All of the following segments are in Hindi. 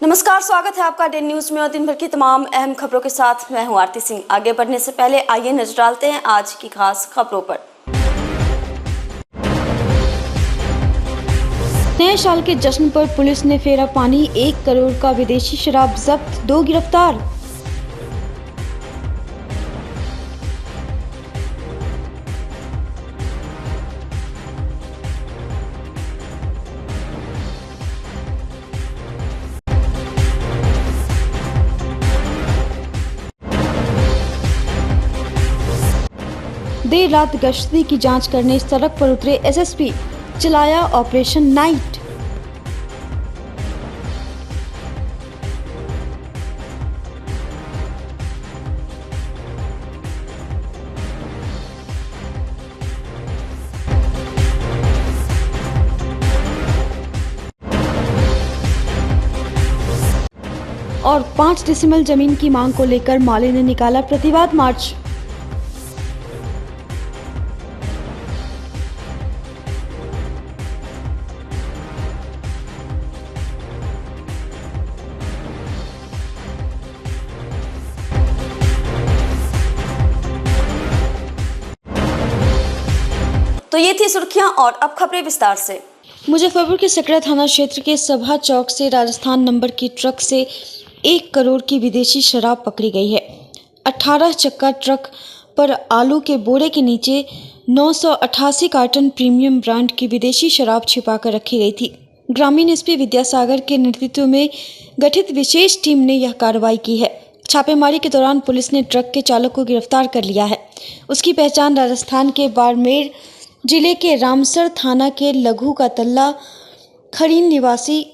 नमस्कार, स्वागत है आपका डे न्यूज में और दिन भर की तमाम अहम खबरों के साथ मैं हूं आरती सिंह। आगे बढ़ने से पहले आइए नजर डालते हैं आज की खास खबरों पर। नए साल के जश्न पर पुलिस ने फेरा पानी, 1 करोड़ का विदेशी शराब जब्त, 2 गिरफ्तार। देर रात गश्ती की जांच करने सड़क पर उतरे एसएसपी, चलाया ऑपरेशन नाइट। और 5 डेसिमल जमीन की मांग को लेकर माले ने निकाला प्रतिवाद मार्च। तो ये थी सुर्खियां और अब खबरें विस्तार से। मुजफ्फरपुर के सकरा थाना क्षेत्र के सभा चौक से राजस्थान नंबर की ट्रक से 1 करोड़ की विदेशी शराब पकड़ी गई है। 18 चक्का ट्रक पर आलू के बोरे के नीचे 988 कार्टन प्रीमियम ब्रांड की विदेशी शराब छिपाकर रखी गई थी। ग्रामीण एसपी विद्यासागर के नेतृत्व में गठित विशेष टीम ने यह कार्रवाई की है। छापेमारी के दौरान पुलिस ने ट्रक के चालक को गिरफ्तार कर लिया है। उसकी पहचान राजस्थान के बाड़मेर जिले के रामसर थाना के लघु का तल्ला खरीन निवासी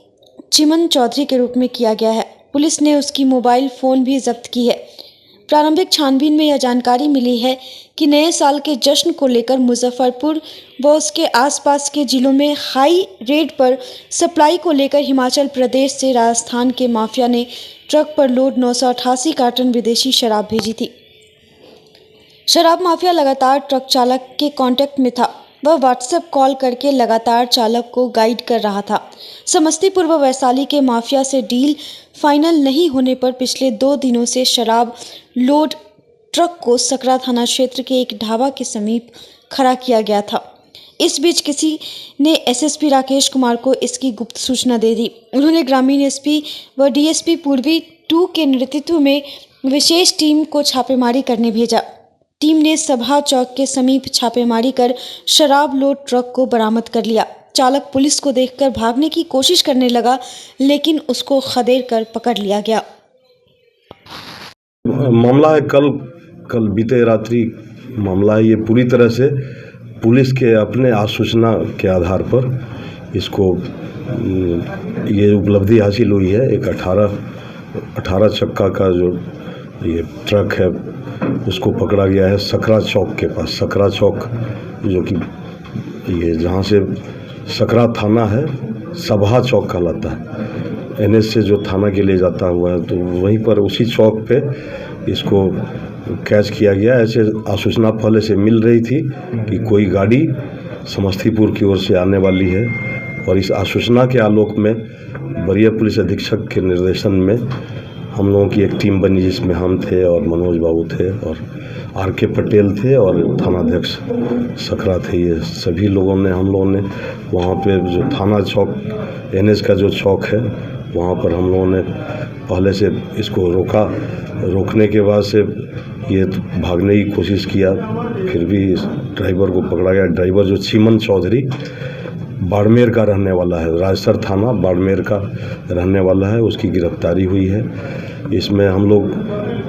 चिमन चौधरी के रूप में किया गया है। पुलिस ने उसकी मोबाइल फ़ोन भी जब्त की है। प्रारंभिक छानबीन में यह जानकारी मिली है कि नए साल के जश्न को लेकर मुजफ्फरपुर व उसके आसपास के जिलों में हाई रेट पर सप्लाई को लेकर हिमाचल प्रदेश से राजस्थान के माफिया ने ट्रक पर लोड 988 कार्टन विदेशी शराब भेजी थी। शराब माफिया लगातार ट्रक चालक के कांटेक्ट में था। वह व्हाट्सएप कॉल करके लगातार चालक को गाइड कर रहा था। समस्तीपुर व वैशाली के माफिया से डील फाइनल नहीं होने पर पिछले 2 दिनों से शराब लोड ट्रक को सकरा थाना क्षेत्र के एक ढाबा के समीप खड़ा किया गया था। इस बीच किसी ने एसएसपी राकेश कुमार को इसकी गुप्त सूचना दे दी। उन्होंने ग्रामीण एसपी व डीएसपी पूर्वी 2 के नेतृत्व में विशेष टीम को छापेमारी करने भेजा। टीम ने सभा चौक के समीप छापेमारी कर शराब लोड ट्रक को बरामद कर लिया। चालक पुलिस को देखकर भागने की कोशिश करने लगा, लेकिन उसको खदेड़ कर पकड़ लिया गया। मामला है कल बीते रात्रि मामला है। ये पूरी तरह से पुलिस के अपने आसूचना के आधार पर इसको ये उपलब्धि हासिल हुई है। एक 18 चक्का का जो ये ट्रक है उसको पकड़ा गया है सकरा चौक के पास। सकरा चौक जो कि ये जहाँ से सकरा थाना है सभा चौक कहलाता है। एनएच से जो थाना के लिए जाता हुआ है, तो वहीं पर उसी चौक पे इसको कैच किया गया। ऐसे आसूचना पहले से मिल रही थी कि कोई गाड़ी समस्तीपुर की ओर से आने वाली है, और इस आसूचना के आलोक में वरीय पुलिस अधीक्षक के निर्देशन में हम लोगों की एक टीम बनी, जिसमें हम थे और मनोज बाबू थे और आर.के. पटेल थे और थानाध्यक्ष सकरा थे। ये सभी लोगों ने हम लोगों ने वहाँ पे जो थाना चौक एनएच का जो चौक है वहाँ पर हम लोगों ने पहले से इसको रोकने के बाद से ये भागने की कोशिश किया, फिर भी इस ड्राइवर को पकड़ा गया। ड्राइवर जो चिमन चौधरी बाड़मेर का रहने वाला है, राजसर थाना बाड़मेर का रहने वाला है, उसकी गिरफ्तारी हुई है। इसमें हम लोग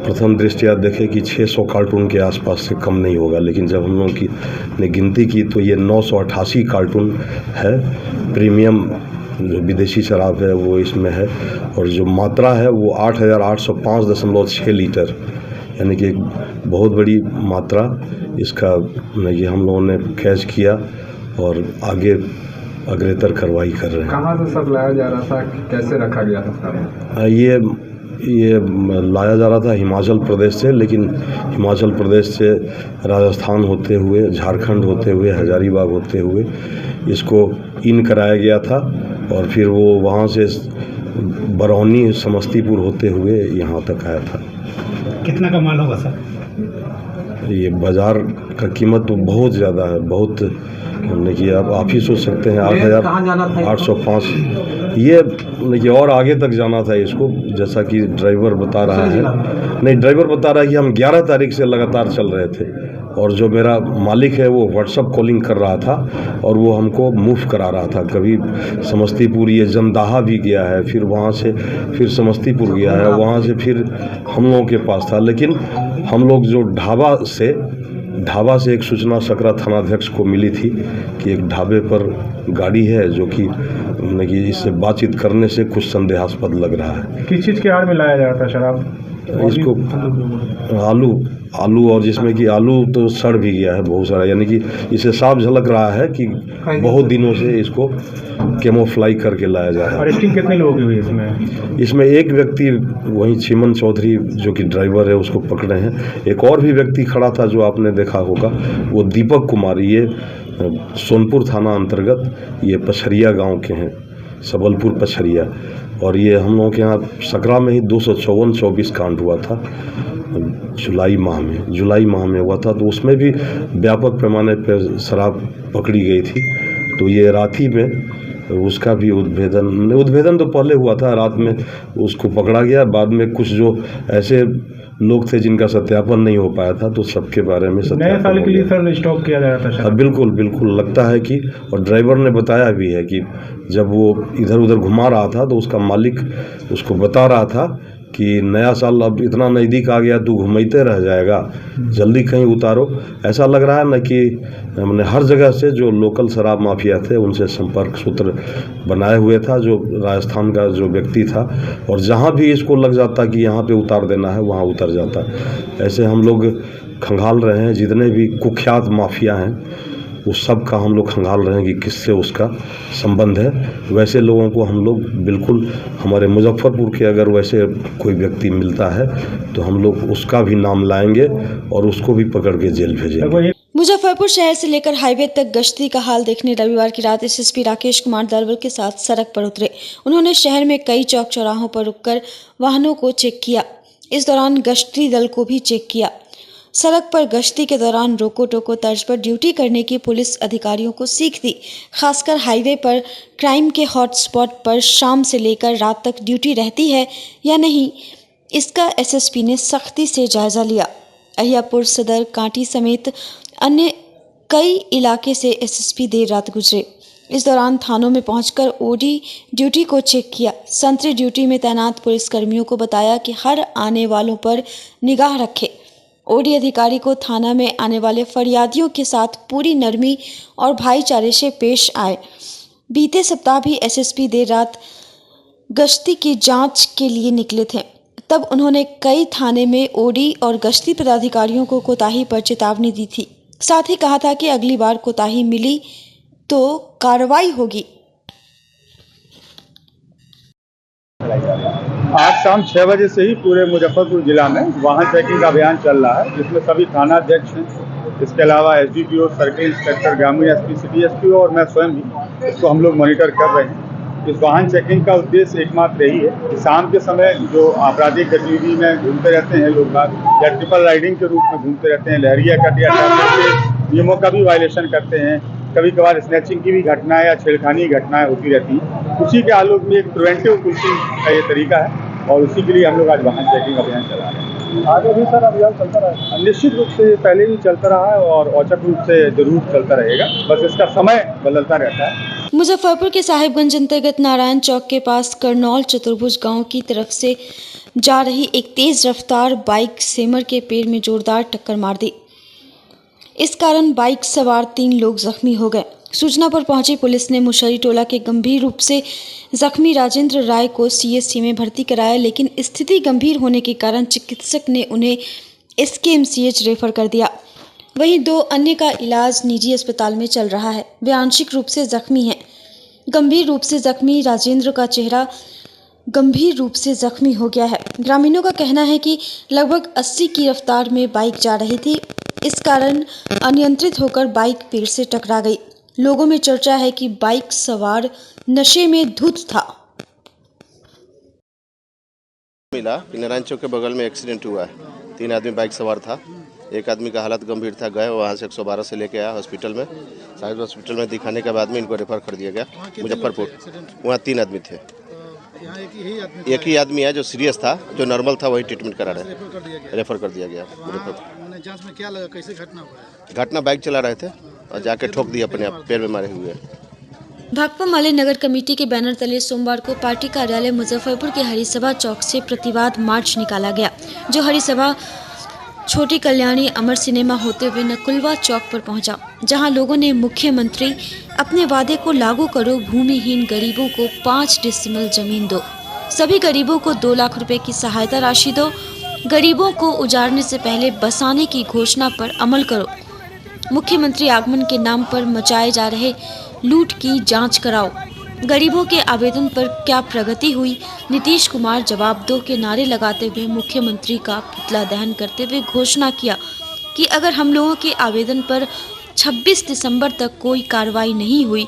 प्रथम दृष्टया देखें कि 600 कार्टून के आसपास से कम नहीं होगा, लेकिन जब हम लोग ने गिनती की तो ये 988 कार्टून है। प्रीमियम जो विदेशी शराब है वो इसमें है, और जो मात्रा है वो 8805.6 लीटर, यानी कि एक बहुत बड़ी मात्रा इसका ये हम लोगों ने कैच किया और आगे अग्रेतर कार्रवाई कर रहे हैं। कहाँ से सब लाया जा रहा था, कैसे रखा गया था? ये लाया जा रहा था हिमाचल प्रदेश से, लेकिन हिमाचल प्रदेश से राजस्थान होते हुए, झारखंड होते हुए, हजारीबाग होते हुए इसको इन कराया गया था, और फिर वो वहाँ से बरौनी समस्तीपुर होते हुए यहाँ तक आया था। कितना का माल होगा सर? ये बाज़ार का कीमत तो बहुत ज़्यादा है, बहुत हमने कि आप ही सोच सकते हैं 8,805। ये देखिए और आगे तक जाना था इसको, जैसा कि ड्राइवर बता रहा है। नहीं, ड्राइवर बता रहा है कि हम 11 तारीख से लगातार चल रहे थे और जो मेरा मालिक है वो व्हाट्सअप कॉलिंग कर रहा था और वो हमको मूव करा रहा था। कभी समस्तीपुर, ये जमदाहा भी गया है, फिर वहाँ से फिर समस्तीपुर गया है, वहाँ से फिर हम लोगों के पास था। लेकिन हम लोग जो ढाबा से एक सूचना सकरा थानाध्यक्ष को मिली थी कि एक ढाबे पर गाड़ी है जो कि इससे बातचीत करने से कुछ संदेहास्पद लग रहा है। किस चीज़ के आड़ में लाया जा रहा था शराब? इसको आलू और जिसमें कि आलू तो सड़ भी गया है बहुत सारा, यानी कि इसे साफ झलक रहा है कि बहुत दिनों से इसको कैमोफ्लाई करके लाया जा रहा है। अरेस्टिंग कितने लोगों की हुई इसमें? इसमें एक व्यक्ति वहीं चिमन चौधरी जो कि ड्राइवर है उसको पकड़े हैं। एक और भी व्यक्ति खड़ा था जो आपने देखा होगा, वो दीपक कुमार, ये सोनपुर थाना अंतर्गत ये पछरिया गांव के हैं, सबलपुर पछरिया। और ये हम लोगों के यहाँ सकरा में ही 254-24 कांड हुआ था जुलाई माह में हुआ था, तो उसमें भी व्यापक पैमाने पर शराब पकड़ी गई थी। तो ये राती में उसका भी उद्भेदन तो पहले हुआ था, रात में उसको पकड़ा गया। बाद में कुछ जो ऐसे लोग थे जिनका सत्यापन नहीं हो पाया था, तो सबके बारे में नए साल के लिए सर स्टॉक किया जा रहा था। बिल्कुल लगता है कि, और ड्राइवर ने बताया भी है कि जब वो इधर उधर घुमा रहा था तो उसका मालिक उसको बता रहा था कि नया साल अब इतना नज़दीक आ गया, तू घूमते रह जाएगा, जल्दी कहीं उतारो। ऐसा लग रहा है ना कि हमने हर जगह से जो लोकल शराब माफिया थे उनसे संपर्क सूत्र बनाए हुए था, जो राजस्थान का जो व्यक्ति था, और जहाँ भी इसको लग जाता कि यहाँ पे उतार देना है वहाँ उतर जाता। ऐसे हम लोग खंगाल रहे हैं, जितने भी कुख्यात माफिया हैं उस सब का हम लोग खंगाल रहे हैं कि किससे उसका संबंध है। वैसे लोगों को हम लोग बिल्कुल, हमारे मुजफ्फरपुर के अगर वैसे कोई व्यक्ति मिलता है तो हम लोग उसका भी नाम लाएंगे और उसको भी पकड़ के जेल भेजेंगे। मुजफ्फरपुर शहर से लेकर हाईवे तक गश्ती का हाल देखने रविवार की रात एसएसपी राकेश कुमार दलवल के साथ सड़क पर उतरे। उन्होंने शहर में कई चौक चौराहों पर रुककर वाहनों को चेक किया। इस दौरान गश्ती दल को भी चेक किया। सड़क पर गश्ती के दौरान रोको टोको तर्ज पर ड्यूटी करने की पुलिस अधिकारियों को सीख दी। खासकर हाईवे पर क्राइम के हॉटस्पॉट पर शाम से लेकर रात तक ड्यूटी रहती है या नहीं, इसका एसएसपी ने सख्ती से जायजा लिया। अहियापुर, सदर, कांटी समेत अन्य कई इलाके से एसएसपी देर रात गुजरे। इस दौरान थानों में पहुंचकर ओडी ड्यूटी को चेक किया। संतरी ड्यूटी में तैनात पुलिसकर्मियों को बताया कि हर आने वालों पर निगाह रखें। ओडी अधिकारी को थाना में आने वाले फरियादियों के साथ पूरी नरमी और भाईचारे से पेश आए। बीते सप्ताह भी एसएसपी देर रात गश्ती की जांच के लिए निकले थे, तब उन्होंने कई थाने में ओडी और गश्ती पदाधिकारियों को कोताही पर चेतावनी दी थी। साथ ही कहा था कि अगली बार कोताही मिली तो कार्रवाई होगी। आज शाम 6 बजे से ही पूरे मुजफ्फरपुर जिला में वाहन चेकिंग का अभियान चल रहा है, जिसमें सभी थाना अध्यक्ष हैं। इसके अलावा एसडीपीओ, सर्किल इंस्पेक्टर, ग्रामीण एसपी, सिटी एसपी और मैं स्वयं भी इसको हम लोग मॉनिटर कर रहे हैं। इस वाहन चेकिंग का उद्देश्य एकमात्र यही है कि शाम के समय जो आपराधिक गतिविधि में घूमते रहते हैं लोग बाग, या ट्रिपल राइडिंग के रूप में घूमते रहते हैं, लहरिया कट या ट्रैफिक के नियमों का भी वायलेशन करते हैं, कभी कभार स्नैचिंग की भी घटनाएं या छेड़खानी घटनाएं होती रहती हैं। उसी के आलोक में एक प्रिवेंटिव पुलिसिंग का ये तरीका है और उसी के लिए हम लोग आज वाहन चेकिंग अभियान चला रहे हैं। आगे भी सर अभियान चलता रहा? निश्चित रूप से पहले भी चलता रहा है और औचक रूप से जरूर चलता रहेगा, बस इसका समय बदलता रहता है। मुजफ्फरपुर के साहिबगंज अंतर्गत नारायण चौक के पास करनौल चतुर्भुज गांव की तरफ से जा रही एक तेज रफ्तार बाइक सेमर के पेड़ में जोरदार टक्कर मार दी। इस कारण बाइक सवार 3 लोग जख्मी हो गए। सूचना पर पहुंची पुलिस ने मुशरी टोला के गंभीर रूप से जख्मी राजेंद्र राय को सीएचसी में भर्ती कराया, लेकिन स्थिति गंभीर होने के कारण चिकित्सक ने उन्हें एसकेएमसीएच रेफर कर दिया। वहीं 2 अन्य का इलाज निजी अस्पताल में चल रहा है। वे आंशिक रूप से जख्मी हैं। गंभीर रूप से जख्मी राजेंद्र का चेहरा गंभीर रूप से जख्मी हो गया है। ग्रामीणों का कहना है कि लगभग 80 की रफ्तार में बाइक जा रही थी, इस कारण अनियंत्रित होकर बाइक पेड़ से टकरा गई। लोगों में चर्चा है कि बाइक सवार नशे में धुत था। मिला कि नारायण चौक के बगल में एक्सीडेंट हुआ है। 3 आदमी बाइक सवार था। एक आदमी का हालत गंभीर था, गए वहाँ से 112 से लेके आया हॉस्पिटल में। साइड हॉस्पिटल में दिखाने के बाद में इनको रेफर कर दिया गया मुजफ्फरपुर। वहाँ 3 आदमी थे। एक ही आदमी है जो सीरियस था, जो नॉर्मल था वही ट्रीटमेंट करा रहे, रेफर कर दिया गया मुजफ्फरपुर। जांच में क्या लगा, कैसे घटना हुआ? घटना बाइक चला रहे थे और जाके ठोक दिया, अपने आप पैर में मारे हुए। भाकपा माले नगर कमेटी के बैनर तले सोमवार को पार्टी कार्यालय मुजफ्फरपुर के हरिसभा चौक से प्रतिवाद मार्च निकाला गया, जो हरिसभा छोटी कल्याणी अमर सिनेमा होते हुए नकुलवा चौक पर पहुंचा, जहां लोगों ने मुख्यमंत्री अपने वादे को लागू करो, भूमिहीन गरीबों को 5 डिसमिल जमीन दो, सभी गरीबों को 2 लाख रुपए की सहायता राशि दो, गरीबों को उजाड़ने से पहले बसाने की घोषणा पर अमल करो, मुख्यमंत्री आगमन के नाम पर मचाए जा रहे लूट की जांच कराओ, गरीबों के आवेदन पर क्या प्रगति हुई, नीतीश कुमार जवाब दो के नारे लगाते हुए मुख्यमंत्री का पुतला दहन करते हुए घोषणा किया कि अगर हम लोगों के आवेदन पर 26 दिसंबर तक कोई कार्रवाई नहीं हुई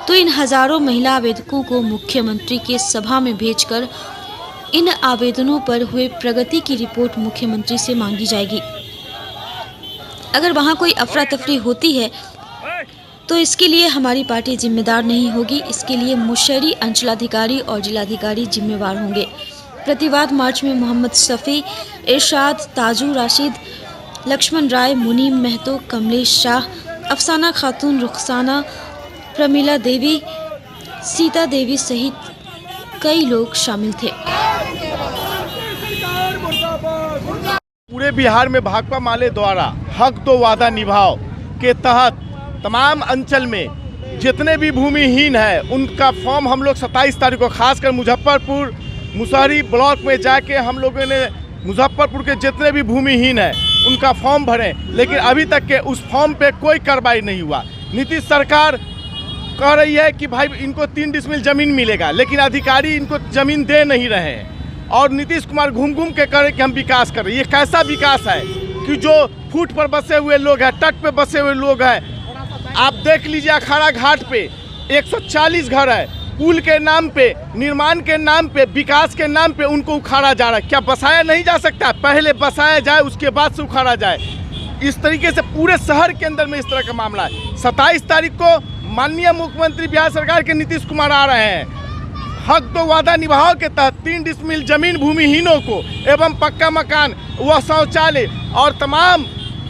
तो इन हजारों महिला आवेदकों को मुख्यमंत्री के सभा में भेजकर इन आवेदनों पर हुए प्रगति की रिपोर्ट मुख्यमंत्री से मांगी जाएगी। अगर वहां कोई अफरा तफरी होती है तो इसके लिए हमारी पार्टी जिम्मेदार नहीं होगी, इसके लिए मुशर्री अंचलाधिकारी और जिलाधिकारी जिम्मेवार होंगे। प्रतिवाद मार्च में मोहम्मद सफ़ी, इरशाद, ताजू राशिद, लक्ष्मण राय, मुनीम महतो, कमलेश शाह, अफसाना खातून, रुखसाना, प्रमीला देवी, सीता देवी सहित कई लोग शामिल थे। पूरे बिहार में भाकपा माले द्वारा हक दो वादा निभाओ के तहत तमाम अंचल में जितने भी भूमिहीन हैं उनका फॉर्म हम लोग 27 तारीख को खासकर मुजफ्फरपुर मुशहरी ब्लॉक में जाके हम लोगों ने मुजफ्फरपुर के जितने भी भूमिहीन हैं उनका फॉर्म भरें, लेकिन अभी तक के उस फॉर्म पे कोई कार्रवाई नहीं हुआ। नीतीश सरकार कह रही है कि भाई इनको 3 डिसमिल ज़मीन मिलेगा, लेकिन अधिकारी इनको ज़मीन दे नहीं रहे हैं और नीतीश कुमार घूम घूम के कह रहे कि हम विकास कर रहे हैं। ये कैसा विकास है कि जो फुट पर बसे हुए लोग हैं, तट पे बसे हुए लोग हैं, आप देख लीजिए अखाड़ा घाट पे 140 घर है, पुल के नाम पे, निर्माण के नाम पे, विकास के नाम पे उनको उखाड़ा जा रहा है। क्या बसाया नहीं जा सकता? पहले बसाया जाए उसके बाद से उखाड़ा जाए। इस तरीके से पूरे शहर के अंदर में इस तरह का मामला है। 27 तारीख को माननीय मुख्यमंत्री बिहार सरकार के नीतीश कुमार आ रहे हैं। हक दो वादा निभाओ के तहत 3 डिसमिल जमीन भूमिहीनों को एवं पक्का मकान व शौचालय और तमाम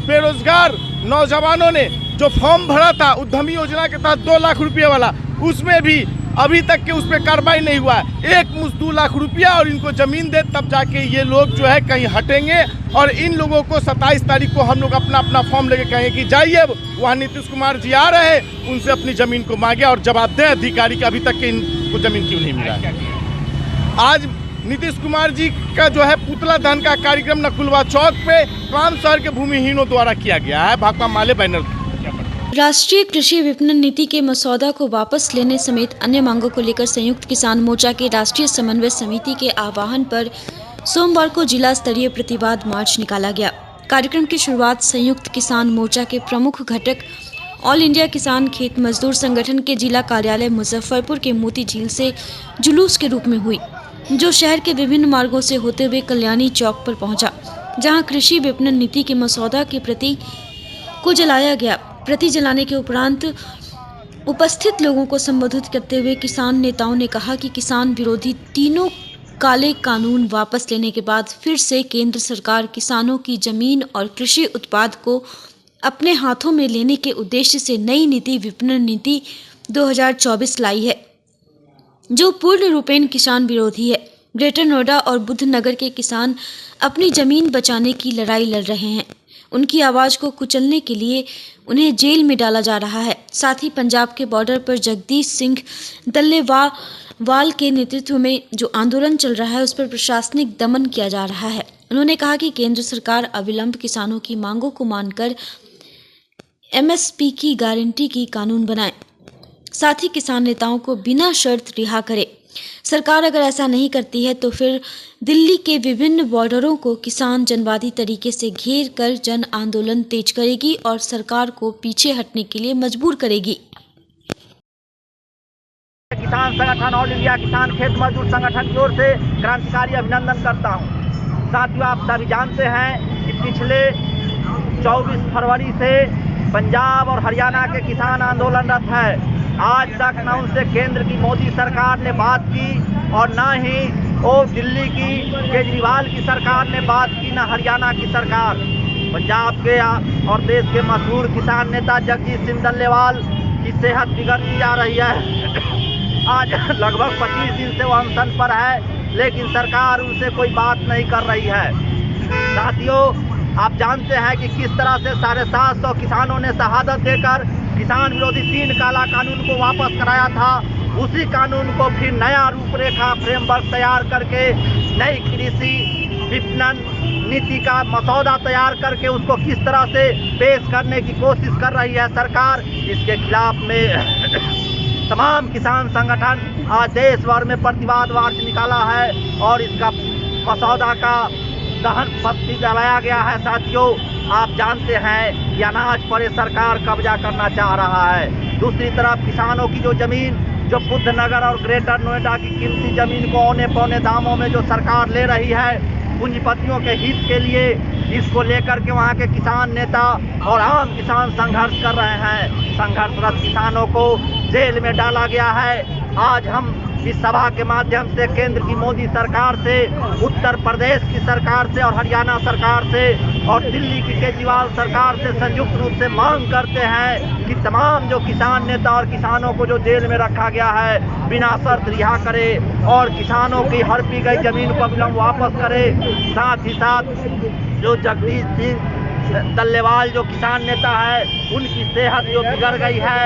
बेरोजगार नौजवानों ने जो फॉर्म भरा था उद्यमी योजना के तहत 2 लाख रुपये वाला, उसमें भी अभी तक के उस पर कार्रवाई नहीं हुआ है। एक मुश्त 2 लाख रुपया और इनको ज़मीन दे तब जाके ये लोग जो है कहीं हटेंगे और इन लोगों को 27 तारीख को हम लोग अपना अपना फॉर्म लेके कहेंगे कि जाइए वहाँ नीतीश कुमार जी आ रहे हैं, उनसे अपनी ज़मीन को मांगे और जवाब दें अधिकारी का अभी तक के इनको ज़मीन क्यों नहीं मिला है। आज नीतीश कुमार जी का जो है पुतला दहन का कार्यक्रम नकुलवा चौक पे तमाम शहर के भूमिहीनों द्वारा किया गया है भाकपा माले बैनर। राष्ट्रीय कृषि विपणन नीति के मसौदा को वापस लेने समेत अन्य मांगों को लेकर संयुक्त किसान मोर्चा के राष्ट्रीय समन्वय समिति के आह्वान पर सोमवार को जिला स्तरीय प्रतिवाद मार्च निकाला गया। कार्यक्रम की शुरुआत संयुक्त किसान मोर्चा के प्रमुख घटक ऑल इंडिया किसान खेत मजदूर संगठन के जिला कार्यालय मुजफ्फरपुर के मोती झील से जुलूस के रूप में हुई, जो शहर के विभिन्न मार्गों से होते हुए कल्याणी चौक पर पहुंचा, जहां कृषि विपणन नीति के मसौदा की प्रति को जलाया गया। प्रति जलाने के उपरांत उपस्थित लोगों को संबोधित करते हुए किसान नेताओं ने कहा कि किसान विरोधी तीनों काले कानून वापस लेने के बाद फिर से केंद्र सरकार किसानों की जमीन और कृषि उत्पाद को अपने हाथों में लेने के उद्देश्य से नई नीति विपणन नीति 2024 लाई है, जो पूर्ण रूपेण किसान विरोधी है। ग्रेटर नोएडा और बुद्धनगर के किसान अपनी जमीन बचाने की लड़ाई लड़ रहे हैं। उनकी आवाज़ को कुचलने के लिए उन्हें जेल में डाला जा रहा है। साथ ही पंजाब के बॉर्डर पर जगदीश सिंह दल्लेवाल के नेतृत्व में जो आंदोलन चल रहा है उस पर प्रशासनिक दमन किया जा रहा है। उन्होंने कहा कि केंद्र सरकार अविलंब किसानों की मांगों को मानकर MSP की गारंटी की कानून बनाए, साथ ही किसान नेताओं को बिना शर्त रिहा करे। सरकार अगर ऐसा नहीं करती है तो फिर दिल्ली के विभिन्न बॉर्डरों को किसान जनवादी तरीके से घेर कर जन आंदोलन तेज करेगी और सरकार को पीछे हटने के लिए मजबूर करेगी। किसान संगठन ऑल इंडिया किसान खेत मजदूर संगठन की ओर से क्रांतिकारी अभिनंदन करता हूँ। साथियों, आप सभी जानते हैं कि पिछले 24 फरवरी से पंजाब और हरियाणा के किसान आंदोलनरत है। आज तक न उनसे केंद्र की मोदी सरकार ने बात की और न ही वो दिल्ली की केजरीवाल की सरकार ने बात की, न हरियाणा की सरकार। पंजाब के और देश के मशहूर किसान नेता जगजीत सिंह डल्लेवाल की सेहत बिगड़ती जा रही है। आज लगभग 25 दिन से वो अनशन पर है, लेकिन सरकार उनसे कोई बात नहीं कर रही है। साथियों, आप जानते हैं कि किस तरह से 750 किसानों ने शहादत देकर किसान विरोधी 3 काला कानून को वापस कराया था। उसी कानून को फिर नया रूपरेखा फ्रेमवर्क तैयार करके नई कृषि विपणन नीति का मसौदा तैयार करके उसको किस तरह से पेश करने की कोशिश कर रही है सरकार। इसके खिलाफ में तमाम किसान संगठन आज देश भर में प्रतिवाद मार्च निकाला है और इसका मसौदा का दहन पत्ती जलाया गया है। साथियों, आप जानते हैं कि अनाज पर सरकार कब्जा करना चाह रहा है। दूसरी तरफ किसानों की जो जमीन, जो बुद्धनगर और ग्रेटर नोएडा की कीमती जमीन को औने पौने दामों में जो सरकार ले रही है पूंजीपतियों के हित के लिए, इसको लेकर के वहाँ के किसान नेता और आम किसान संघर्ष कर रहे हैं। संघर्षरत किसानों को जेल में डाला गया है। आज हम इस सभा के माध्यम से केंद्र की मोदी सरकार से, उत्तर प्रदेश की सरकार से और हरियाणा सरकार से और दिल्ली की केजरीवाल सरकार से संयुक्त रूप से मांग करते हैं कि तमाम जो किसान नेता और किसानों को जो जेल में रखा गया है बिना शर्त रिहा करे और किसानों की हड़पी गई जमीन को अविलंब वापस करे। साथ ही साथ जो जगदीश सिंह डल्लेवाल जो किसान नेता है उनकी सेहत जो बिगड़ गई है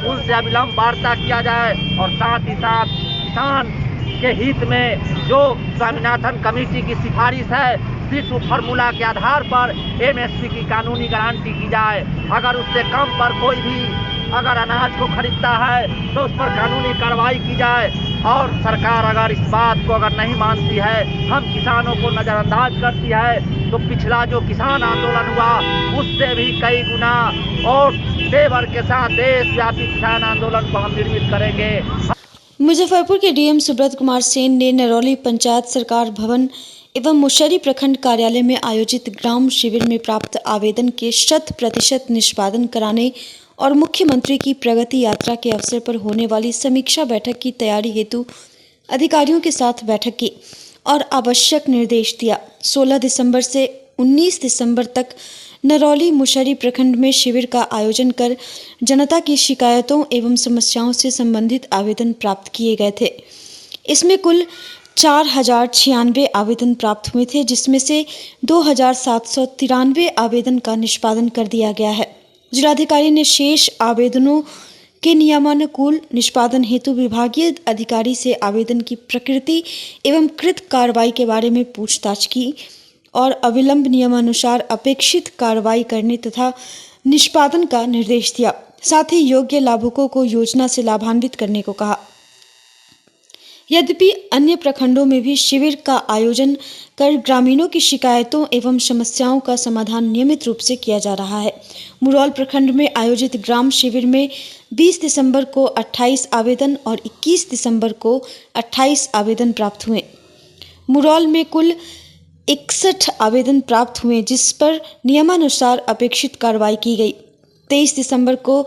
उनसे अविलंब वार्ता किया जाए और साथ ही साथ किसान के हित में जो स्वामीनाथन कमेटी की सिफारिश है सीटू फार्मूला के आधार पर एमएसपी की कानूनी गारंटी की जाए। अगर उससे कम पर कोई भी अगर अनाज को खरीदता है तो उस पर कानूनी कार्रवाई की जाए और सरकार अगर इस बात को अगर नहीं मानती है, हम किसानों को नज़रअंदाज करती है, तो पिछला जो किसान आंदोलन हुआ उससे भी कई गुना और तेवर के साथ देशव्यापी किसान आंदोलन को हम निर्मित करेंगे। मुजफ्फरपुर के डीएम सुब्रत कुमार सेन ने नरौली पंचायत सरकार भवन एवं मुशर्री प्रखंड कार्यालय में आयोजित ग्राम शिविर में प्राप्त आवेदन के 100% निष्पादन कराने और मुख्यमंत्री की प्रगति यात्रा के अवसर पर होने वाली समीक्षा बैठक की तैयारी हेतु अधिकारियों के साथ बैठक की और आवश्यक निर्देश दिया। 16 दिसंबर से 19 दिसंबर तक नरौली मुशर्री प्रखंड में शिविर का आयोजन कर जनता की शिकायतों एवं समस्याओं से संबंधित आवेदन प्राप्त किए गए थे। इसमें कुल 4096 आवेदन प्राप्त हुए थे, जिसमें से 2793 आवेदन का निष्पादन कर दिया गया है। जिलाधिकारी ने शेष आवेदनों के नियमानुकूल निष्पादन हेतु विभागीय अधिकारी से आवेदन की प्रकृति एवं कृत कार्रवाई के बारे में पूछताछ की और अविलंब नियमानुसार अपेक्षित कार्रवाई करने तथा निष्पादन का निर्देश दिया। साथ ही योग्य लाभुकों को योजना से लाभान्वित करने को कहा। यद्यपि अन्य प्रखंडों में भी शिविर का आयोजन कर ग्रामीणों की शिकायतों एवं समस्याओं का समाधान नियमित रूप से किया जा रहा है। मुरौल प्रखंड में आयोजित ग्राम शिविर में 20 दिसंबर को 28 आवेदन और 21 दिसंबर को 28 आवेदन प्राप्त हुए। मुरौल में कुल 61 आवेदन प्राप्त हुए, जिस पर नियमानुसार अपेक्षित कार्रवाई की गई। 23 दिसंबर को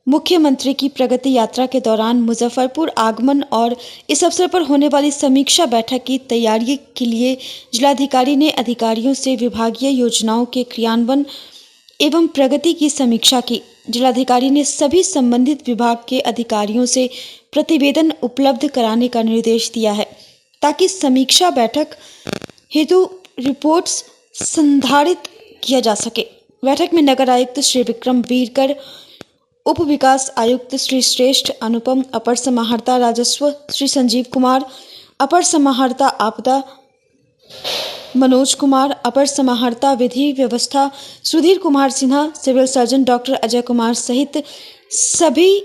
मुख्यमंत्री की प्रगति यात्रा के दौरान मुजफ्फरपुर आगमन और इस अवसर पर होने वाली समीक्षा बैठक की तैयारी के लिए जिलाधिकारी ने अधिकारियों से विभागीय योजनाओं के क्रियान्वयन एवं प्रगति की समीक्षा की। जिलाधिकारी ने सभी संबंधित विभाग के अधिकारियों से प्रतिवेदन उपलब्ध कराने का निर्देश दिया है, ताकि समीक्षा बैठक हेतु रिपोर्ट्स संधारित किया जा सके। बैठक में नगर आयुक्त श्री विक्रम वीरकर, उप विकास आयुक्त श्री श्रेष्ठ अनुपम, अपर समाहर्ता राजस्व श्री संजीव कुमार, अपर समाहर्ता आपदा मनोज कुमार, अपर समाहर्ता विधि व्यवस्था Sudhir Kumar Sinha, civil surgeon doctor Ajay Kumar सहित सभी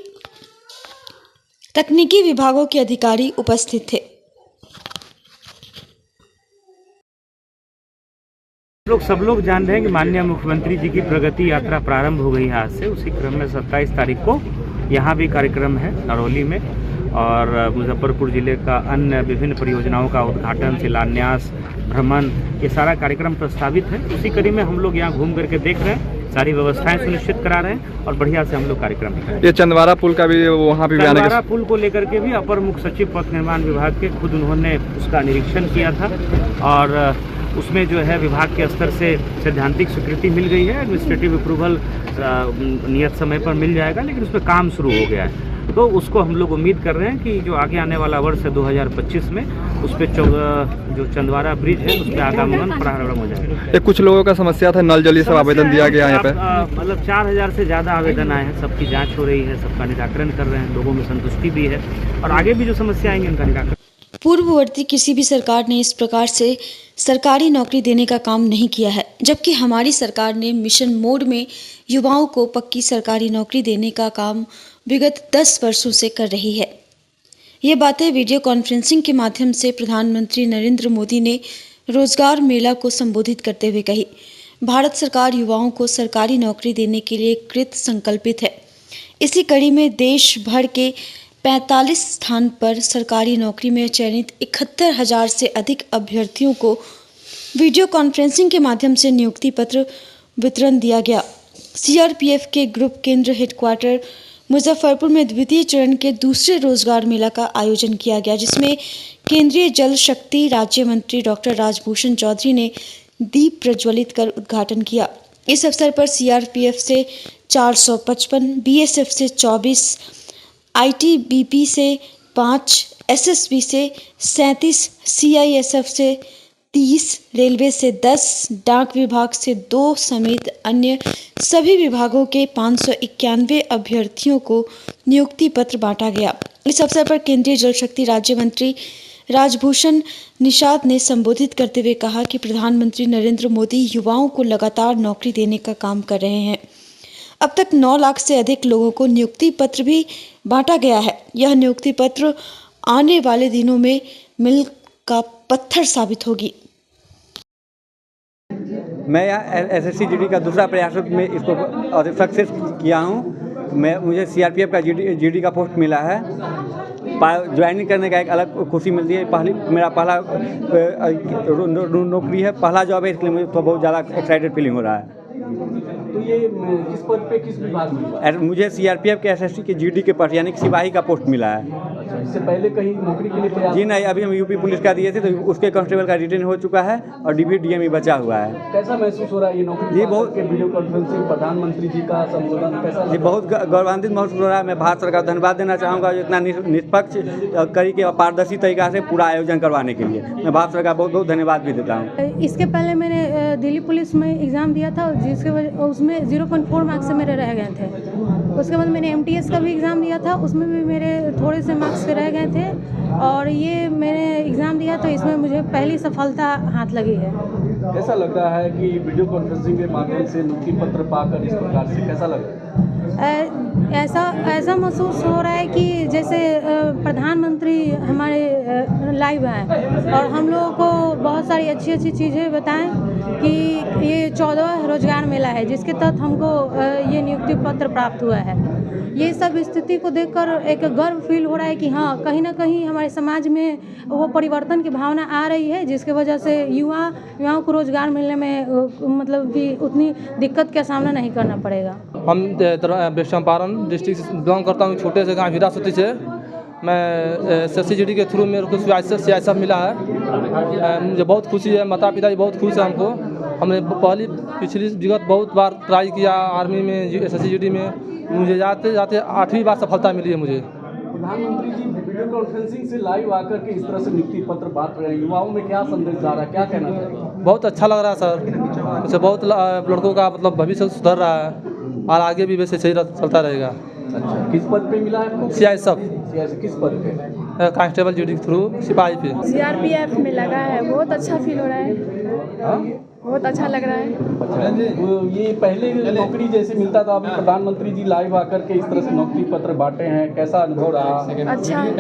तकनीकी विभागों के अधिकारी उपस्थित थे। सब लोग जान रहे हैं कि माननीय मुख्यमंत्री जी की प्रगति यात्रा प्रारंभ हो गई है आज से। उसी क्रम में 27 तारीख को यहाँ भी कार्यक्रम है नरौली में और मुजफ्फरपुर ज़िले का अन्य विभिन्न परियोजनाओं का उद्घाटन, शिलान्यास, भ्रमण, ये सारा कार्यक्रम प्रस्तावित है। उसी कड़ी में हम लोग यहाँ घूम करके देख रहे हैं, सारी व्यवस्थाएं सुनिश्चित करा रहे हैं और बढ़िया से हम लोग कार्यक्रम कर रहे हैं। ये चंदवारा पुल का भी वहाँ पे चंदवारा पुल को लेकर के भी अपर मुख्य सचिव पथ निर्माण विभाग के खुद उन्होंने उसका निरीक्षण किया था और उसमें जो है विभाग के स्तर से सैद्धांतिक स्वीकृति मिल गई है। एडमिनिस्ट्रेटिव अप्रूवल नियत समय पर मिल जाएगा, लेकिन उस पर काम शुरू हो गया है। तो उसको हम लोग उम्मीद कर रहे हैं कि जो आगे आने वाला वर्ष है 2025 में उस पर जो चंदवारा ब्रिज है उस पर आगमन प्रारंभ हो जाएगा। कुछ लोगों का समस्या था, नल जल, सब आवेदन दिया गया यहाँ पे। मतलब 4000 से ज़्यादा आवेदन आए हैं, सबकी जाँच हो रही है, सबका निराकरण कर रहे हैं, लोगों में संतुष्टि भी है और आगे भी जो समस्या आएंगी उनका निराकरण। पूर्ववर्ती किसी भी सरकार ने इस प्रकार से सरकारी नौकरी देने का काम नहीं किया है, जबकि हमारी सरकार ने मिशन मोड में युवाओं को पक्की सरकारी नौकरी देने का काम विगत 10 वर्षों से कर रही है। ये बातें वीडियो कॉन्फ्रेंसिंग के माध्यम से प्रधानमंत्री नरेंद्र मोदी ने रोजगार मेला को संबोधित करते हुए कही। भारत सरकार युवाओं को सरकारी नौकरी देने के लिए कृत संकल्पित है। इसी कड़ी में देश भर के 45 स्थान पर सरकारी नौकरी में चयनित 71,000 से अधिक अभ्यर्थियों को वीडियो कॉन्फ्रेंसिंग के माध्यम से नियुक्ति पत्र वितरण दिया गया। सीआरपीएफ के ग्रुप केंद्र हेडक्वार्टर मुजफ्फरपुर में द्वितीय चरण के दूसरे रोजगार मेला का आयोजन किया गया, जिसमें केंद्रीय जल शक्ति राज्य मंत्री डॉक्टर राजभूषण चौधरी ने दीप प्रज्वलित कर उद्घाटन किया। इस अवसर पर सीआरपीएफ से 455, बीएसएफ से 24, आईटीबीपी से 5, एसएसबी से 37, सीआईएसएफ से 30, रेलवे से 10, डाक विभाग से 2 समेत अन्य सभी विभागों के 591 अभ्यर्थियों को नियुक्ति पत्र बांटा गया। इस अवसर पर केंद्रीय जल शक्ति राज्य मंत्री राजभूषण निषाद ने संबोधित करते हुए कहा कि प्रधानमंत्री नरेंद्र मोदी युवाओं को लगातार नौकरी देने का काम कर रहे हैं। अब तक 9 लाख से अधिक लोगों को नियुक्ति पत्र भी बांटा गया है। यह नियुक्ति पत्र आने वाले दिनों में मील का पत्थर साबित होगी। मैं यहाँ एसएससी जीडी का दूसरा प्रयास में इसको सक्सेस किया हूँ। मुझे सीआरपीएफ का जीडी का पोस्ट मिला है। ज्वाइनिंग करने का एक अलग खुशी मिलती है। मेरा पहला नौकरी है, पहला जॉब है, इसलिए मुझे तो बहुत ज़्यादा एक्साइटेड फीलिंग हो रहा है। तो ये किस पद पे, किस विभाग में? मुझे सीआरपीएफ के एसएससी के जीडी के पोस्ट यानी कि सिपाही का पोस्ट मिला है। अच्छा, इससे पहले कहीं नौकरी के लिए प्रयास? जी नहीं, अभी हम यूपी पुलिस का दिए थे तो उसके कांस्टेबल का रिटर्न हो चुका है और डीबीडीएम बचा हुआ है। कैसा महसूस हो रहा है ये नौकरी? जी बहुत वीडियो कॉन्फ्रेंसिंग प्रधानमंत्री जी का संबोधन कैसा? जी बहुत गौरवान्वित महसूस हो रहा है। मैं भारत सरकार को धन्यवाद देना चाहूँगा जो इतना निष्पक्ष कड़ी के पारदर्शी तरीका से पूरा आयोजन करवाने के लिए। मैं भारत सरकार बहुत बहुत धन्यवाद भी देता हूँ। इसके पहले मैंने दिल्ली पुलिस में एग्ज़ाम दिया था, जिसके वजह उसमें 0.4 मार्क्स से मेरे रह गए थे। उसके बाद मैंने एमटीएस का भी एग्ज़ाम दिया था, उसमें भी मेरे थोड़े से मार्क्स से रह गए थे और ये मैंने एग्ज़ाम दिया तो इसमें मुझे पहली सफलता हाथ लगी है। कैसा लग रहा है कि वीडियो कॉन्फ्रेंसिंग के माध्यम से नियुक्ति पत्र पाकर इस प्रकार से कैसा लग रहा है? ऐसा महसूस हो रहा है कि जैसे प्रधानमंत्री हमारे लाइव हैं और हम लोगों को बहुत सारी अच्छी अच्छी चीज़ें बताएं कि ये 14वां रोजगार मेला है जिसके तहत हमको ये नियुक्ति पत्र प्राप्त हुआ है। ये सब स्थिति को देखकर एक गर्व फील हो रहा है कि हाँ, कहीं ना कहीं हमारे समाज में वो परिवर्तन की भावना आ रही है, जिसके वजह से युवाओं को रोजगार मिलने में मतलब कि उतनी दिक्कत का सामना नहीं करना पड़ेगा। हम चंपारण डिस्ट्रिक्ट से बिलोंग करता हूँ, छोटे से गाँव हीरासती से। मैं एसएससी जीडी के थ्रू मेरे को सीआईएसएफ मिला है। मुझे बहुत खुशी है, माता पिता बहुत खुश है हमको। हमने पिछली विगत बहुत बार ट्राई किया आर्मी में, एसएससी जीडी में। मुझे जाते जाते 8वीं बार सफलता मिली है मुझे। प्रधानमंत्री जी वीडियो कॉन्फ्रेंसिंग से लाइव आकर के इस तरह से नियुक्ति पत्र बांट रहे हैं, युवाओं में क्या संदेश जा रहा है, क्या कहना चाहिए? बहुत अच्छा लग रहा है सर। इससे बहुत लड़कों का मतलब भविष्य सुधर रहा है और आगे भी वैसे सही चलता रहेगा। अच्छा, किस पद पे मिला है आपको? सीआईएसएफ। किस पद पे? कांस्टेबल जीडी के थ्रू सिपाही पे। सीआरपीएफ में लगा है, बहुत अच्छा फील हो रहा है। बहुत अच्छा लग रहा है। अच्छा, ये पहले नौकरी जैसे मिलता था, अभी प्रधानमंत्री जी लाइव आकर के इस तरह से नौकरी पत्र बांटे हैं, कैसा अनुभव रहा? अच्छा है,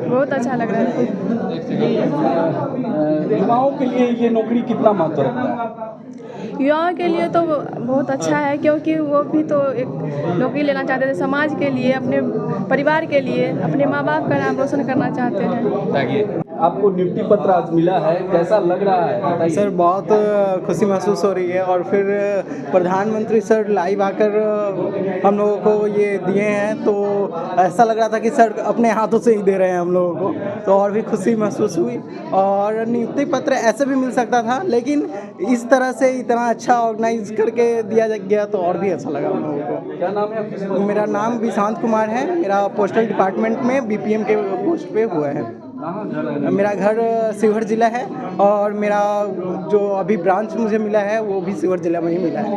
बहुत अच्छा लग रहा है। युवाओं के लिए ये नौकरी कितना महत्व रखता है? युवाओं के लिए तो बहुत अच्छा है, क्योंकि वो भी तो एक नौकरी लेना चाहते थे, समाज के लिए, अपने परिवार के लिए, अपने माँ बाप का नाम रोशन करना चाहते हैं। आपको नियुक्ति पत्र आज मिला है, कैसा लग रहा है? सर बहुत खुशी महसूस हो रही है, और फिर प्रधानमंत्री सर लाइव आकर हम लोगों को ये दिए हैं, तो ऐसा लग रहा था कि सर अपने हाथों से ही दे रहे हैं हम लोगों को, तो और भी खुशी महसूस हुई। और नियुक्ति पत्र ऐसे भी मिल सकता था, लेकिन इस तरह से इतना अच्छा ऑर्गेनाइज करके दिया गया तो और भी अच्छा लगा हम लोगों को। क्या नाम है आपका? मेरा नाम विशांत कुमार है, मेरा पोस्टल डिपार्टमेंट में BPM के पोस्ट पे हुआ है। मेरा घर शिवहर जिला है, और मेरा जो अभी ब्रांच मुझे मिला है वो भी शिवहर जिला में ही मिला है।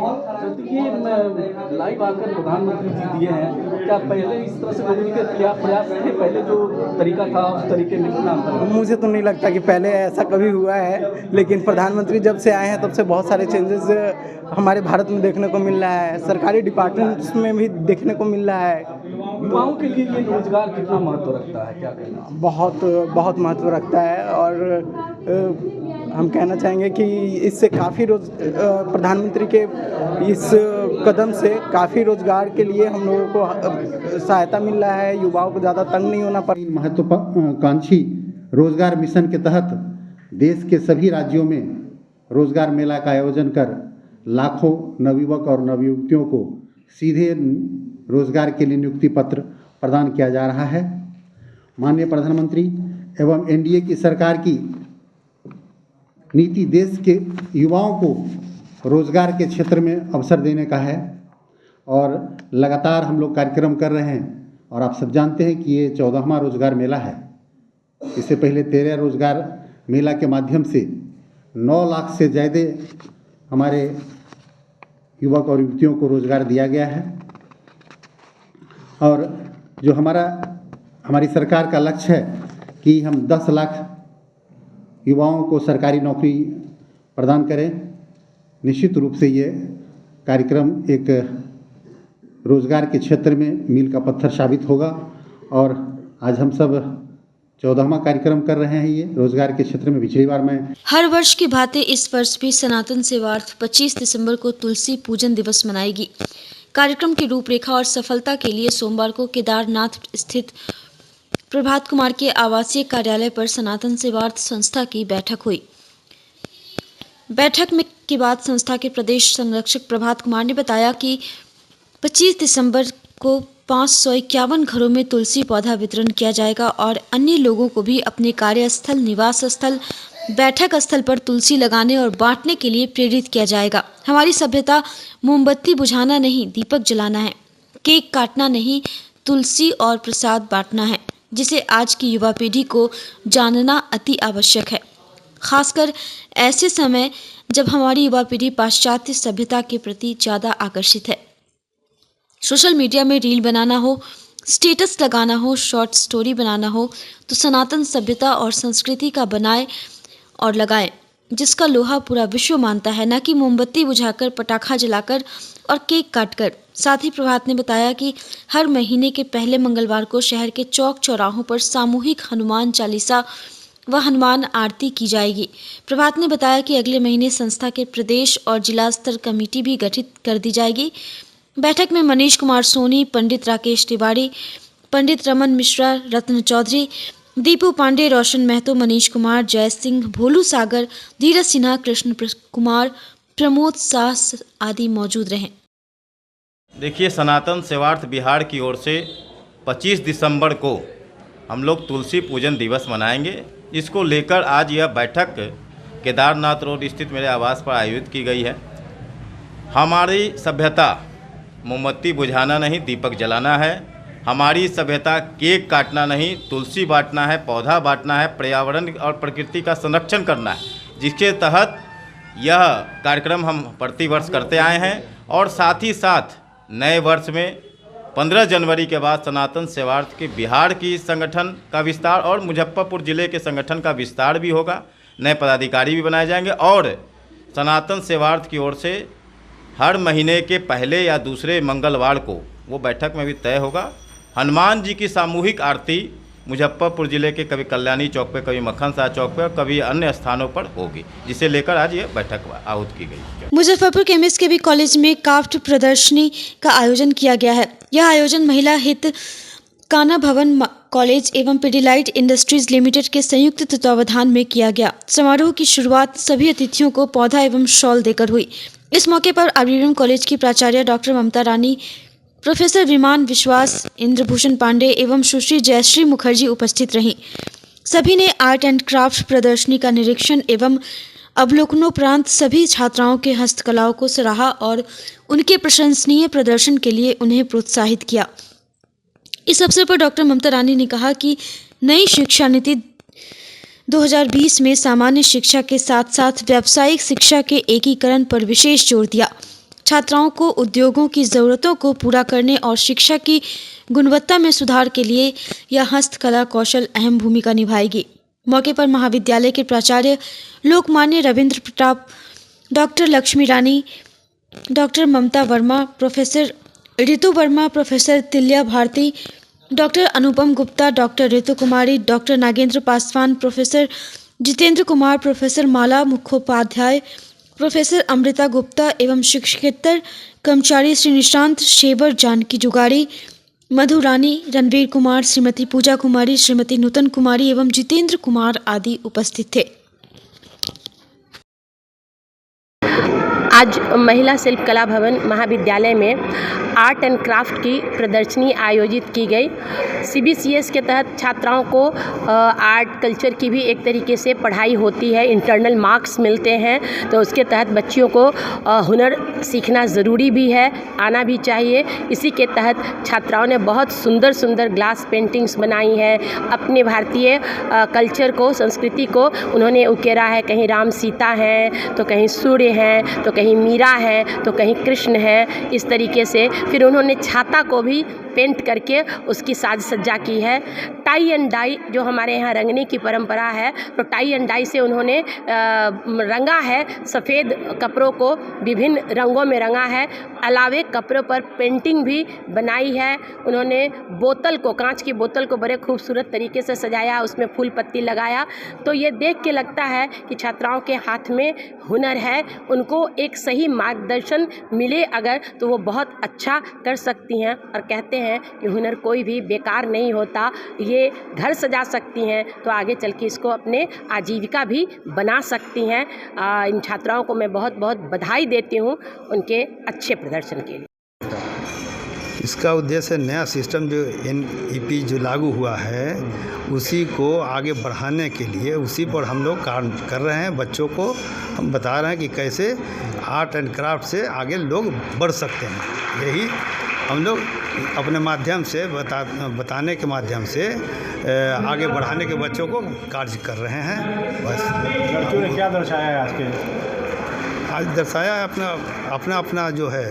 ये लाइव आकर प्रधानमंत्री जी दिए हैं, क्या पहले इस तरह से नौकरी के क्या प्रयास थे? पहले जो तरीका था उस तरीके में कितना अंतर है? मुझे तो नहीं लगता कि पहले ऐसा कभी हुआ है, लेकिन प्रधानमंत्री जब से आए हैं तब से बहुत सारे चेंजेस हमारे भारत में देखने को मिल रहा है, सरकारी डिपार्टमेंट्स में भी देखने को मिल रहा है। युवाओं के लिए ये रोजगार कितना महत्व रखता है, क्या कहना? बहुत महत्व रखता है, और हम कहना चाहेंगे कि इससे काफ़ी प्रधानमंत्री के इस कदम से काफ़ी रोजगार के लिए हम लोगों को सहायता मिल रहा है, युवाओं को ज़्यादा तंग नहीं होना पड़। महत्वाकांक्षी रोजगार मिशन के तहत देश के सभी राज्यों में रोजगार मेला का आयोजन कर लाखों नवयुवक और नवयुवतियों को सीधे रोजगार के लिए नियुक्ति पत्र प्रदान किया जा रहा है। माननीय प्रधानमंत्री एवं NDA की सरकार की नीति देश के युवाओं को रोजगार के क्षेत्र में अवसर देने का है, और लगातार हम लोग कार्यक्रम कर रहे हैं। और आप सब जानते हैं कि ये 14वां रोजगार मेला है। इससे पहले 13 रोजगार मेला के माध्यम से 9 लाख से ज़्यादा हमारे युवक और युवतियों को रोजगार दिया गया है। और जो हमारी सरकार का लक्ष्य है कि हम 10 लाख युवाओं को सरकारी नौकरी प्रदान करें, निश्चित रूप से ये कार्यक्रम एक रोजगार के क्षेत्र में मील का पत्थर साबित होगा। और आज हम सब 14वां कार्यक्रम कर रहे हैं ये रोजगार के क्षेत्र में। पिछली बार मैं हर वर्ष की भांति इस वर्ष भी सनातन सेवार्थ 25 दिसंबर को तुलसी पूजन दिवस मनाएगी। कार्यक्रम की रूपरेखा और सफलता के लिए सोमवार को केदारनाथ स्थित प्रभात कुमार के आवासीय कार्यालय पर सनातन सेवार्थ संस्था की बैठक हुई। बैठक में के बाद संस्था के प्रदेश संरक्षक प्रभात कुमार ने बताया कि 25 दिसंबर को 551 घरों में तुलसी पौधा वितरण किया जाएगा और अन्य लोगों को भी अपने कार्यस्थल, निवास स्थल, बैठक स्थल पर तुलसी लगाने और बांटने के लिए प्रेरित किया जाएगा। हमारी सभ्यता मोमबत्ती बुझाना नहीं, दीपक जलाना है, केक काटना नहीं, तुलसी और प्रसाद बांटना है, जिसे आज की युवा पीढ़ी को जानना अति आवश्यक है, खासकर ऐसे समय जब हमारी युवा पीढ़ी पाश्चात्य सभ्यता के प्रति ज़्यादा आकर्षित है। सोशल मीडिया में रील बनाना हो, स्टेटस लगाना हो, शॉर्ट स्टोरी बनाना हो तो सनातन सभ्यता और संस्कृति का बनाए और लगाए, जिसका लोहा पूरा विश्व मानता है, न कि मोमबत्ती बुझाकर, पटाखा जलाकर और केक काटकर। साथ ही प्रभात ने बताया कि हर महीने के पहले मंगलवार को शहर के चौक चौराहों पर सामूहिक हनुमान चालीसा व हनुमान आरती की जाएगी। प्रभात ने बताया कि अगले महीने संस्था के प्रदेश और जिला स्तर कमेटी भी गठित कर दी जाएगी। बैठक में मनीष कुमार सोनी, पंडित राकेश तिवारी, पंडित रमन मिश्रा, रत्न चौधरी, दीपू पांडे, रोशन महतो, मनीष कुमार, जय सिंह, भोलू सागर, धीरज सिन्हा, कृष्ण कुमार, प्रमोद सास आदि मौजूद रहे। देखिए, सनातन सेवार्थ बिहार की ओर से 25 दिसंबर को हम लोग तुलसी पूजन दिवस मनाएंगे। इसको लेकर आज यह बैठक केदारनाथ रोड स्थित मेरे आवास पर आयोजित की गई है। हमारी सभ्यता मोमबत्ती बुझाना नहीं, दीपक जलाना है। हमारी सभ्यता केक काटना नहीं, तुलसी बांटना है, पौधा बांटना है, पर्यावरण और प्रकृति का संरक्षण करना है, जिसके तहत यह कार्यक्रम हम प्रतिवर्ष करते आए हैं। और साथ ही साथ नए वर्ष में 15 जनवरी के बाद सनातन सेवार्थ के बिहार की संगठन का विस्तार और मुजफ्फरपुर जिले के संगठन का विस्तार भी होगा। नए पदाधिकारी भी बनाए जाएंगे और सनातन सेवार्थ की ओर से हर महीने के पहले या दूसरे मंगलवार को वो बैठक में भी तय होगा। हनुमान जी की सामूहिक आरती मुजफ्फरपुर ज़िले के कभी कल्याणी चौक पे, कभी मक्खन शाह चौक पे और कभी अन्य स्थानों पर होगी, जिसे लेकर आज ये बैठक आहूत की गई। मुजफ्फरपुर के एमएसकेवी कॉलेज में क्राफ्ट प्रदर्शनी का आयोजन किया गया है। यह आयोजन महिला हित काना भवन कॉलेज एवं पिडिलाइट इंडस्ट्रीज लिमिटेड के संयुक्त तत्वावधान में किया गया। समारोह की शुरुआत सभी अतिथियों को पौधा एवं शॉल देकर हुई। इस मौके पर आरबीएम कॉलेज की प्राचार्य डॉक्टर ममता रानी, प्रोफेसर विमान विश्वास, इंद्रभूषण पांडे एवं सुश्री जयश्री मुखर्जी उपस्थित रहीं। सभी ने आर्ट एंड क्राफ्ट प्रदर्शनी का निरीक्षण एवं अवलोकनोपरांत सभी छात्राओं के हस्तकलाओं को सराहा और उनके प्रशंसनीय प्रदर्शन के लिए उन्हें प्रोत्साहित किया। इस अवसर पर डॉक्टर ममता रानी ने कहा कि नई शिक्षा नीति 2020 में सामान्य शिक्षा के साथ साथ व्यावसायिक शिक्षा के एकीकरण पर विशेष जोर दिया। छात्राओं को उद्योगों की ज़रूरतों को पूरा करने और शिक्षा की गुणवत्ता में सुधार के लिए यह हस्तकला कौशल अहम भूमिका निभाएगी। मौके पर महाविद्यालय के प्राचार्य Lokmanya Ravindra Pratap, doctor Lakshmi Rani, doctor Mamta Verma, professor Ritu Verma, professor Tilya Bharti, doctor Anupam Gupta, doctor Ritu Kumari, doctor Nagendra Paswan, professor Jitendra Kumar, professor Mala Mukhopadhyay, professor Amrita Gupta एवं शिक्षकेतर कर्मचारी श्री निशांत शेबर, जानकी जुगाड़ी, मधु रानी, रणवीर कुमार, श्रीमती पूजा कुमारी, श्रीमती नूतन कुमारी एवं जितेंद्र कुमार आदि उपस्थित थे। आज महिला शिल्प कला भवन महाविद्यालय में आर्ट एंड क्राफ्ट की प्रदर्शनी आयोजित की गई। सीबीसीएस के तहत छात्राओं को आर्ट कल्चर की भी एक तरीके से पढ़ाई होती है, इंटरनल मार्क्स मिलते हैं, तो उसके तहत बच्चियों को हुनर सीखना ज़रूरी भी है, आना भी चाहिए। इसी के तहत छात्राओं ने बहुत सुंदर सुंदर ग्लास पेंटिंग्स बनाई है। अपने भारतीय कल्चर को, संस्कृति को उन्होंने उकेरा है। कहीं राम सीता हैं, तो कहीं सूर्य हैं, तो कहीं मीरा है, तो कहीं कृष्ण है। इस तरीके से फिर उन्होंने छाता को भी पेंट करके उसकी साज सज्जा की है। टाई एंड डाई जो हमारे यहाँ रंगने की परंपरा है, तो टाई एंड डाई से उन्होंने रंगा है। सफ़ेद कपड़ों को विभिन्न रंगों में रंगा है। अलावे कपड़ों पर पेंटिंग भी बनाई है। उन्होंने बोतल को, कांच की बोतल को बड़े खूबसूरत तरीके से सजाया, उसमें फूल पत्ती लगाया। तो ये देख के लगता है कि छात्राओं के हाथ में हुनर है। उनको एक सही मार्गदर्शन मिले अगर, तो वो बहुत अच्छा कर सकती हैं। और कहते हैं कि हुनर कोई भी बेकार नहीं होता। ये घर सजा सकती हैं तो आगे चल के इसको अपने आजीविका भी बना सकती हैं। इन छात्राओं को मैं बहुत बहुत बधाई देती हूँ उनके अच्छे प्रदर्शन के लिए। इसका उद्देश्य नया सिस्टम जो NEP जो लागू हुआ है उसी को आगे बढ़ाने के लिए उसी पर हम लोग काम कर रहे हैं। बच्चों को हम बता रहे हैं कि कैसे आर्ट एंड क्राफ्ट से आगे लोग बढ़ सकते हैं। यही हम लोग अपने माध्यम से बताने के माध्यम से आगे बढ़ाने के बच्चों को कार्य कर रहे हैं। बस लड़कियों ने क्या दर्शाया है आज दर्शाया है अपना जो है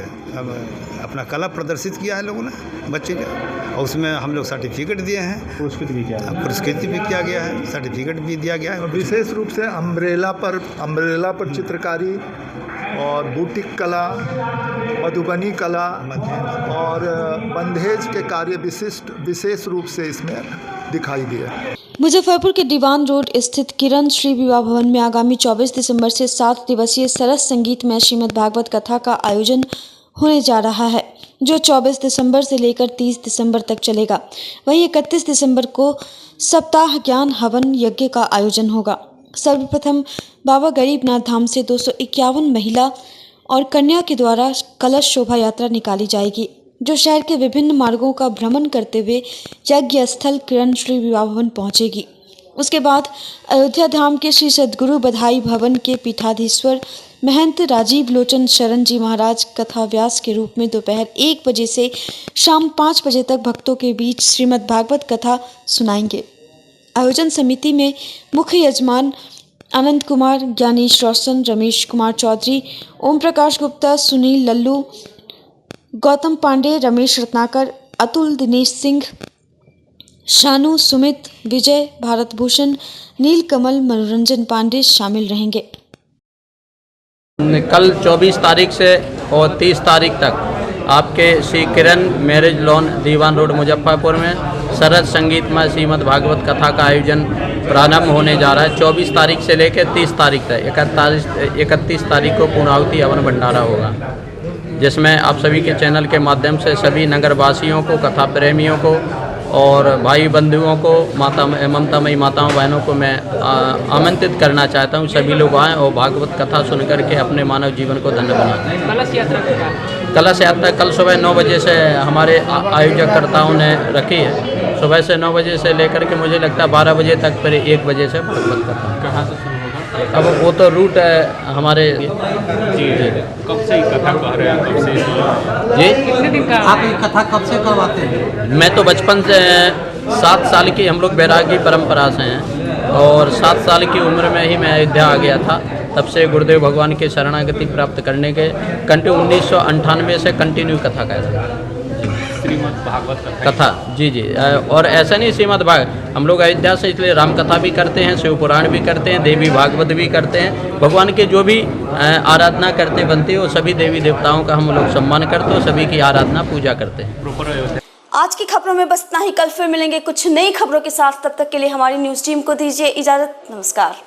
अपना कला प्रदर्शित किया है लोगों ने बच्चे ने, और उसमें हम लोग सर्टिफिकेट दिए हैं। पुरस्कृत भी किया गया है, सर्टिफिकेट भी दिया गया है। विशेष रूप से अम्ब्रेला पर चित्रकारी और बुटीक कला, मधुबनी कला और बंधेज के कार्य विशेष रूप से इसमें दिखाई दिए। मुजफ्फरपुर के दीवान रोड स्थित किरण श्री विवाह भवन में आगामी 24 दिसंबर से 7 दिवसीय सरस संगीत में श्रीमद् भागवत कथा का आयोजन होने जा रहा है, जो 24 दिसंबर से लेकर 30 दिसंबर तक चलेगा। वहीं 31 दिसंबर को सप्ताह ज्ञान हवन यज्ञ का आयोजन होगा। सर्वप्रथम बाबा गरीबनाथ धाम से 251 महिला और कन्या के द्वारा कलश शोभा यात्रा निकाली जाएगी, जो शहर के विभिन्न मार्गों का भ्रमण करते हुए यज्ञ स्थल किरण श्री विवाह भवन पहुंचेगी। उसके बाद अयोध्या धाम के श्री सद्गुरु बधाई भवन के पीठाधीश्वर महंत राजीव लोचन शरण जी महाराज कथा व्यास के रूप में दोपहर 1 बजे से शाम 5 बजे तक भक्तों के बीच श्रीमद् भागवत कथा सुनाएंगे। आयोजन समिति में मुख्य यजमान आनंद कुमार, ज्ञानेश रोशन, रमेश कुमार चौधरी, ओम प्रकाश गुप्ता, सुनील लल्लू, गौतम पांडे, रमेश रत्नाकर, अतुल, दिनेश सिंह, शानू, सुमित, विजय, भारत भूषण, नील कमल, मनोरंजन पांडे शामिल रहेंगे। कल 24 तारीख से और 30 तारीख तक आपके श्री किरण मैरिज लॉन दीवान रोड मुजफ्फरपुर में सरस संगीतमय श्रीमद् भागवत कथा का आयोजन प्रारंभ होने जा रहा है। 24 तारीख से लेकर 30 तारीख तक 31 तारीख को पूर्णाहुति हवन भंडारा होगा, जिसमें आप सभी के चैनल के माध्यम से सभी नगरवासियों को, कथा प्रेमियों को और भाई बंधुओं को, ममतामयी माताओं बहनों को मैं आमंत्रित करना चाहता हूँ। सभी लोग आएँ और भागवत कथा सुन करके अपने मानव जीवन को धन्य बनाएं। कलश यात्रा कल सुबह 9 बजे से हमारे आयोजककर्ताओं ने रखी है। सुबह से 9 बजे से लेकर के मुझे लगता है 12 बजे तक, फिर 1 बजे से भागवत कथा। कहाँ से शुरू होगा? अब वो तो रूट है हमारे। जी कब से कथा कह रहे हैं? कब से जी कितने दिन का आप ये कथा कब से करवाते हैं? मैं तो बचपन से 7 साल की, हम लोग बैरागी परंपरा से हैं और 7 साल की उम्र में ही मैं अयोध्या आ गया था। तब से गुरुदेव भगवान की शरणागति प्राप्त करने के 1998 से कंटिन्यू कथा कर रहे हैं। श्रीमद् भागवत कथा जी और ऐसा नहीं श्रीमद् भागवत, हम लोग अयोध्या से इसलिए राम कथा भी करते हैं, शिव पुराण भी करते हैं, देवी भागवत भी करते हैं। भगवान के जो भी आराधना करते बनते हो सभी देवी देवताओं का हम लोग सम्मान करते हो, सभी की आराधना पूजा करते हैं। आज की खबरों में बस इतना ही। कल फिर मिलेंगे कुछ नई खबरों के साथ। तब तक के लिए हमारी न्यूज़ टीम को दीजिए इजाज़त। नमस्कार।